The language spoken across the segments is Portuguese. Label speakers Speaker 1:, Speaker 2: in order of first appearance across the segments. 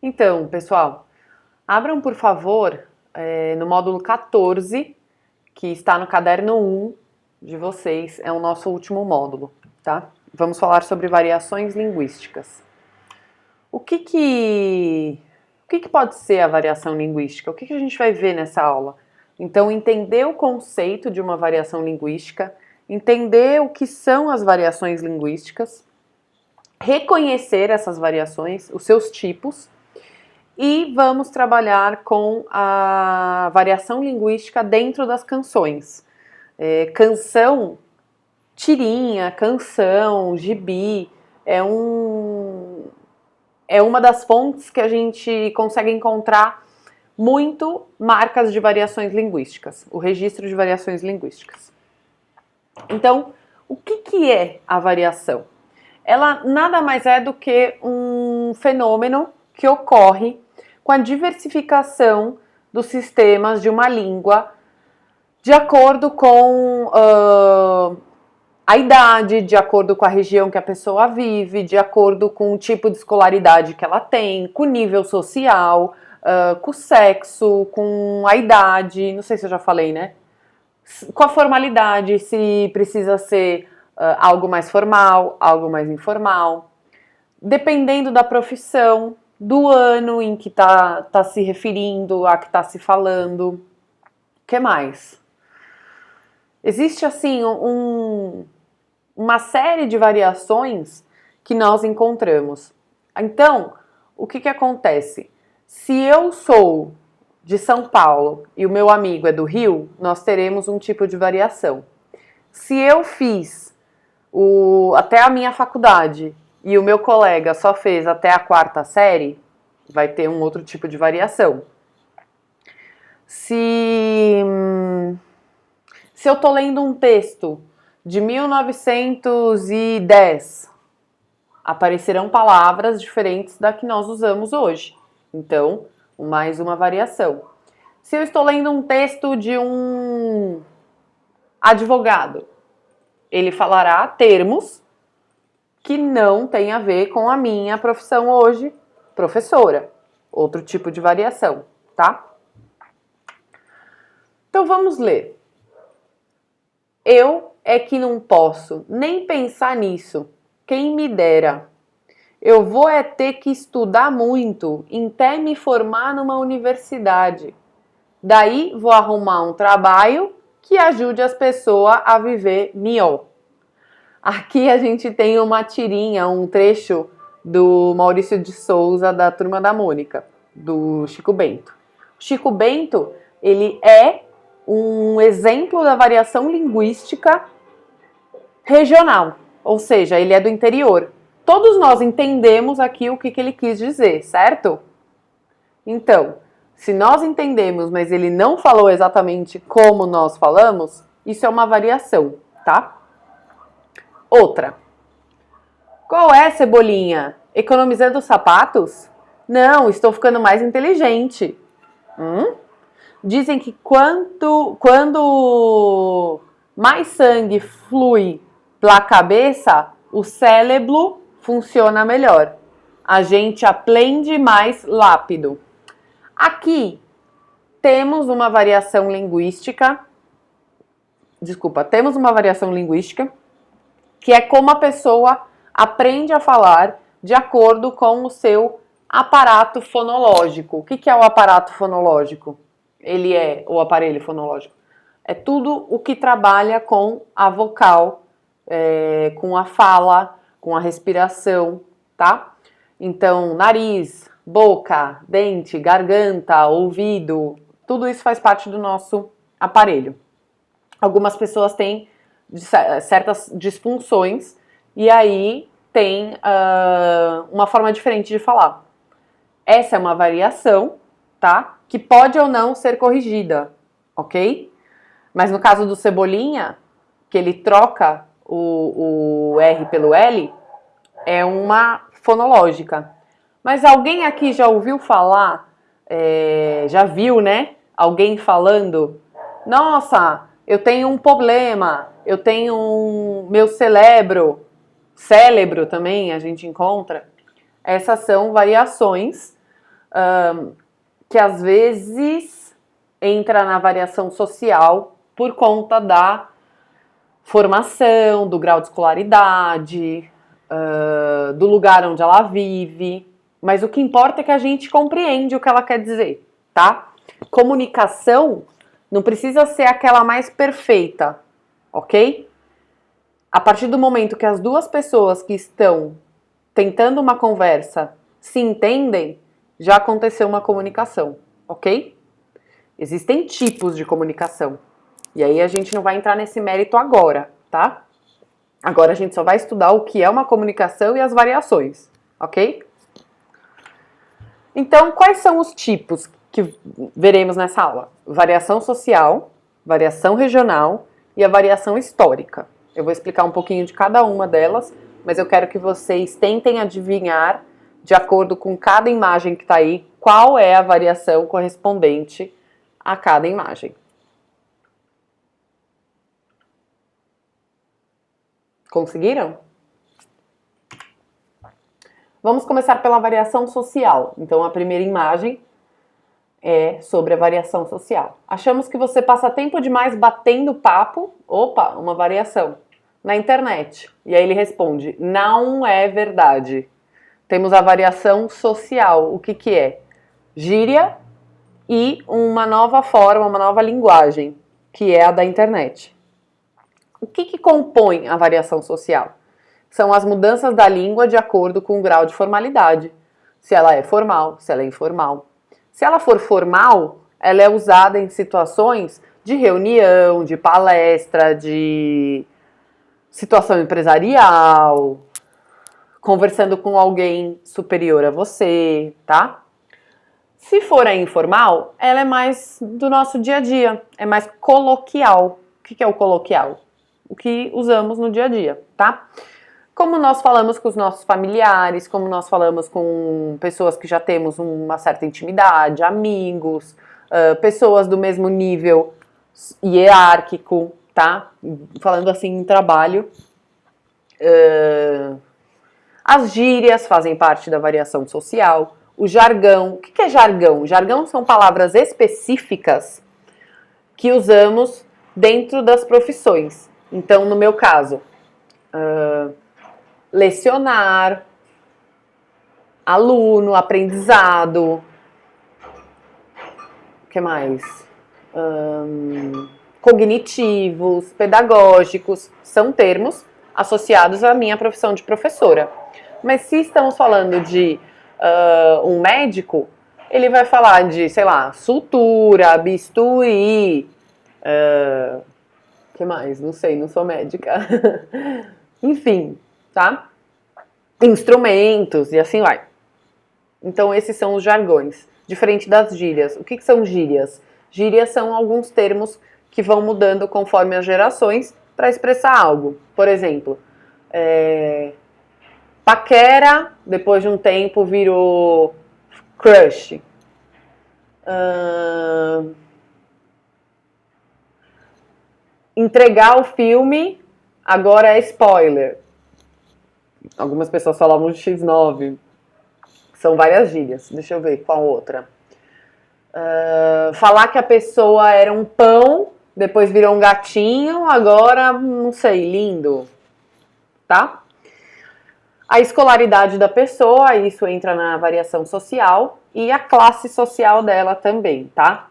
Speaker 1: Então, pessoal, abram por favor no módulo 14, que está no caderno 1 de vocês, é o nosso último módulo, tá? Vamos falar sobre variações linguísticas. O que pode ser a variação linguística? O que a gente vai ver nessa aula? Então, entender o conceito de uma variação linguística, entender o que são as variações linguísticas, reconhecer essas variações, os seus tipos, e vamos trabalhar com a variação linguística dentro das canções. Canção, tirinha, canção, gibi, é uma das fontes que a gente consegue encontrar muito marcas de variações linguísticas, o registro de variações linguísticas. Então, o que é a variação? Ela nada mais é do que um fenômeno que ocorre com a diversificação dos sistemas de uma língua de acordo com a idade, de acordo com a região que a pessoa vive, de acordo com o tipo de escolaridade que ela tem, com o nível social, com o sexo, com a idade, não sei se eu já falei, né? Com a formalidade, se precisa ser algo mais formal, algo mais informal. Dependendo da profissão, do ano em que tá se referindo, a que tá se falando. O que mais? Existe, assim, uma série de variações que nós encontramos. Então, o que acontece? Se eu sou de São Paulo e o meu amigo é do Rio, nós teremos um tipo de variação. Se eu fiz até a minha faculdade e o meu colega só fez até a 4ª série, vai ter um outro tipo de variação. Se eu tô lendo um texto de 1910, aparecerão palavras diferentes da que nós usamos hoje. Então, mais uma variação. Se eu estou lendo um texto de um advogado, ele falará termos que não têm a ver com a minha profissão hoje, professora. Outro tipo de variação, tá? Então vamos ler. Eu é que não posso nem pensar nisso. Quem me dera. Eu vou ter que estudar muito até me formar numa universidade. Daí vou arrumar um trabalho que ajude as pessoas a viver melhor. Aqui a gente tem uma tirinha, um trecho do Maurício de Souza, da Turma da Mônica, do Chico Bento. Chico Bento, ele é um exemplo da variação linguística regional, ou seja, ele é do interior. Todos nós entendemos aqui o que ele quis dizer, certo? Então, se nós entendemos, mas ele não falou exatamente como nós falamos, isso é uma variação, tá? Outra. Qual é, Cebolinha? Economizando sapatos? Não, estou ficando mais inteligente. Dizem que quando mais sangue flui pela cabeça, o cérebro funciona melhor. A gente aprende mais rápido. Aqui temos uma variação linguística. Temos uma variação linguística que é como a pessoa aprende a falar de acordo com o seu aparato fonológico. O que é o aparato fonológico? Ele é o aparelho fonológico. É tudo o que trabalha com a vocal, com a fala, com a respiração, tá? Então, nariz, boca, dente, garganta, ouvido, tudo isso faz parte do nosso aparelho. Algumas pessoas têm certas disfunções e aí tem uma forma diferente de falar. Essa é uma variação, tá? Que pode ou não ser corrigida, ok? Mas no caso do Cebolinha, que ele troca o R pelo L, é uma fonológica. Mas alguém aqui já ouviu falar, já viu, né? Alguém falando, nossa, eu tenho um problema, eu tenho meu cérebro também a gente encontra. Essas são variações que às vezes entra na variação social por conta da formação, do grau de escolaridade, do lugar onde ela vive. Mas o que importa é que a gente compreende o que ela quer dizer, tá? Comunicação não precisa ser aquela mais perfeita, ok? A partir do momento que as duas pessoas que estão tentando uma conversa se entendem, já aconteceu uma comunicação, ok? Existem tipos de comunicação. E aí a gente não vai entrar nesse mérito agora, tá? Agora a gente só vai estudar o que é uma comunicação e as variações, ok? Então, quais são os tipos que veremos nessa aula? Variação social, variação regional e a variação histórica. Eu vou explicar um pouquinho de cada uma delas, mas eu quero que vocês tentem adivinhar, de acordo com cada imagem que está aí, qual é a variação correspondente a cada imagem. Conseguiram? Vamos começar pela variação social. Então, a primeira imagem é sobre a variação social. Achamos que você passa tempo demais batendo papo, opa, uma variação, na internet. E aí ele responde, não é verdade. Temos a variação social. O que que é? Gíria e uma nova forma, uma nova linguagem, que é a da internet. O que que compõe a variação social? São as mudanças da língua de acordo com o grau de formalidade. Se ela é formal, se ela é informal. Se ela for formal, ela é usada em situações de reunião, de palestra, de situação empresarial, conversando com alguém superior a você, tá? Se for a informal, ela é mais do nosso dia a dia, é mais coloquial. O que é o coloquial? O que usamos no dia a dia, tá? Como nós falamos com os nossos familiares, como nós falamos com pessoas que já temos uma certa intimidade, amigos, pessoas do mesmo nível hierárquico, tá? Falando assim em trabalho. As gírias fazem parte da variação social. O jargão. O que é jargão? Jargão são palavras específicas que usamos dentro das profissões. Então, no meu caso, lecionar, aluno, aprendizado, o que mais? Cognitivos, pedagógicos, são termos associados à minha profissão de professora. Mas se estamos falando de um médico, ele vai falar de, sei lá, sutura, bisturi, o que mais? Não sei, não sou médica. Enfim, tá? Instrumentos e assim vai. Então esses são os jargões, diferente das gírias. O que são gírias? Gírias são alguns termos que vão mudando conforme as gerações para expressar algo. Por exemplo, paquera, depois de um tempo virou crush. Entregar o filme agora é spoiler. Algumas pessoas falavam de X9. São várias gírias. Deixa eu ver qual outra. Falar que a pessoa era um pão, depois virou um gatinho, agora, não sei, lindo. Tá? A escolaridade da pessoa, isso entra na variação social, e a classe social dela também, tá?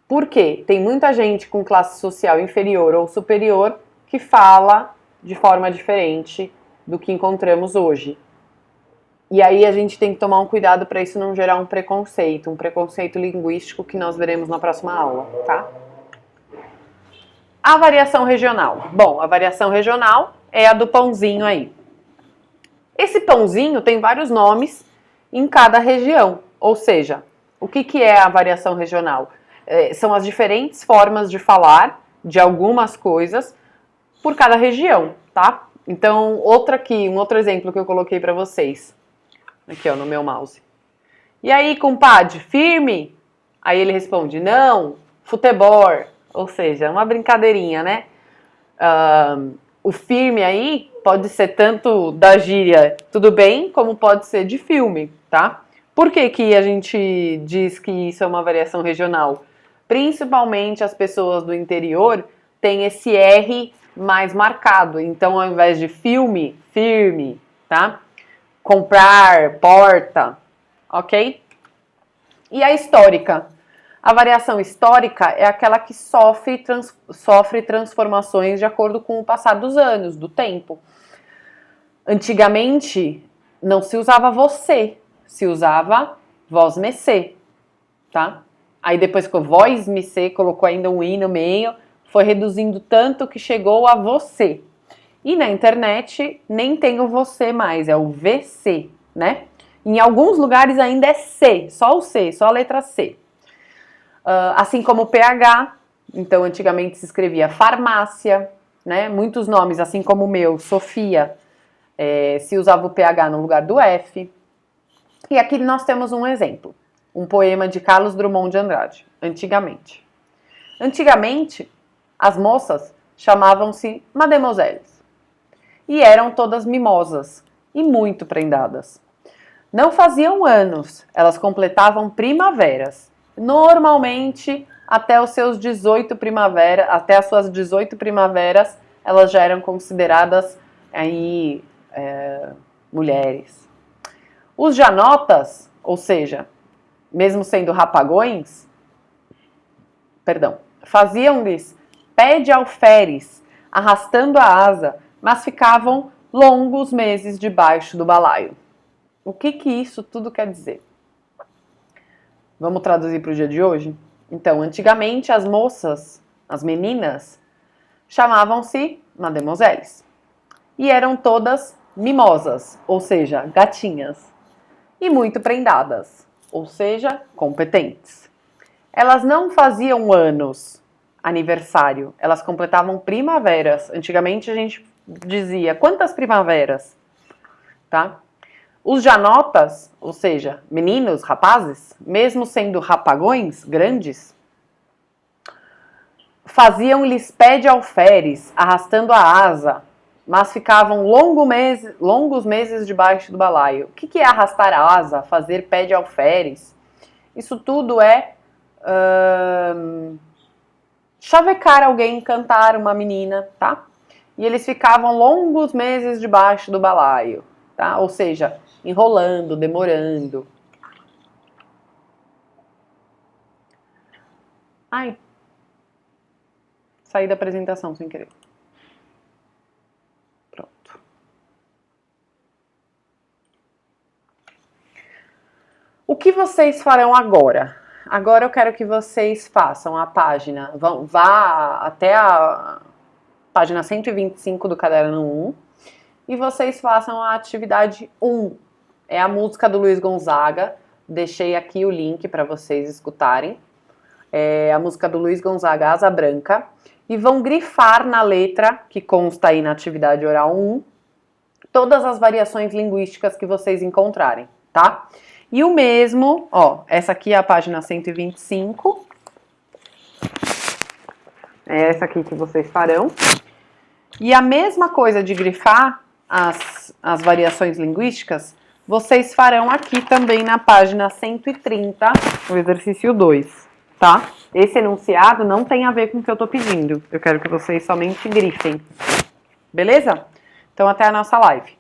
Speaker 1: Por quê? Tem muita gente com classe social inferior ou superior que fala de forma diferente do que encontramos hoje. E aí a gente tem que tomar um cuidado para isso não gerar um preconceito linguístico que nós veremos na próxima aula, tá? A variação regional. Bom, a variação regional é a do pãozinho aí. Esse pãozinho tem vários nomes em cada região, ou seja, o que é a variação regional? São as diferentes formas de falar de algumas coisas por cada região, tá? Então, um outro exemplo que eu coloquei para vocês. Aqui, ó, no meu mouse. E aí, compadre, firme? Aí ele responde, não, futebol. Ou seja, uma brincadeirinha, né? O firme aí pode ser tanto da gíria tudo bem, como pode ser de filme, tá? Por que que a gente diz que isso é uma variação regional? Principalmente as pessoas do interior têm esse R mais marcado. Então, ao invés de filme, firme, tá? Comprar, porta, ok? E a histórica? A variação histórica é aquela que sofre transformações de acordo com o passar dos anos, do tempo. Antigamente, não se usava você, se usava vós me se, tá? Aí depois que o vós me se colocou ainda um i no meio, foi reduzindo tanto que chegou a você. E na internet nem tem o você mais, é o VC, né? Em alguns lugares ainda é C, só o C, só a letra C. Assim como o PH, então antigamente se escrevia farmácia, né? Muitos nomes, assim como o meu, Sofia, se usava o PH no lugar do F. E aqui nós temos um exemplo, um poema de Carlos Drummond de Andrade, antigamente. Antigamente, as moças chamavam-se mademoiselles e eram todas mimosas e muito prendadas. Não faziam anos, elas completavam primaveras. Normalmente, até os seus 18 primaveras, até as suas 18 primaveras, elas já eram consideradas aí mulheres. Os janotas, ou seja, mesmo sendo rapagões, faziam-lhes pé de alferes, arrastando a asa, mas ficavam longos meses debaixo do balaio. O que isso tudo quer dizer? Vamos traduzir para o dia de hoje? Então, antigamente as moças, as meninas, chamavam-se mademoiselles e eram todas mimosas, ou seja, gatinhas, e muito prendadas, ou seja, competentes. Elas não faziam anos, aniversário, elas completavam primaveras. Antigamente a gente dizia quantas primaveras, tá? Os janotas, ou seja, meninos, rapazes, mesmo sendo rapagões grandes, faziam-lhes pé de alferes, arrastando a asa, mas ficavam longos meses debaixo do balaio. O que é arrastar a asa, fazer pé de alferes? Isso tudo é chavecar alguém, cantar uma menina, tá? E eles ficavam longos meses debaixo do balaio, tá? Ou seja, enrolando, demorando. Ai, saí da apresentação sem querer. Pronto. O que vocês farão agora? Agora eu quero que vocês façam a página, vá até a página 125 do caderno 1 e vocês façam a atividade 1. É a música do Luiz Gonzaga, deixei aqui o link para vocês escutarem. É a música do Luiz Gonzaga, Asa Branca, e vão grifar na letra, que consta aí na atividade oral 1, todas as variações linguísticas que vocês encontrarem, tá? E o mesmo, ó, essa aqui é a página 125. É essa aqui que vocês farão. E a mesma coisa de grifar as variações linguísticas, vocês farão aqui também na página 130, o exercício 2, tá? Esse enunciado não tem a ver com o que eu tô pedindo. Eu quero que vocês somente grifem. Beleza? Então até a nossa live.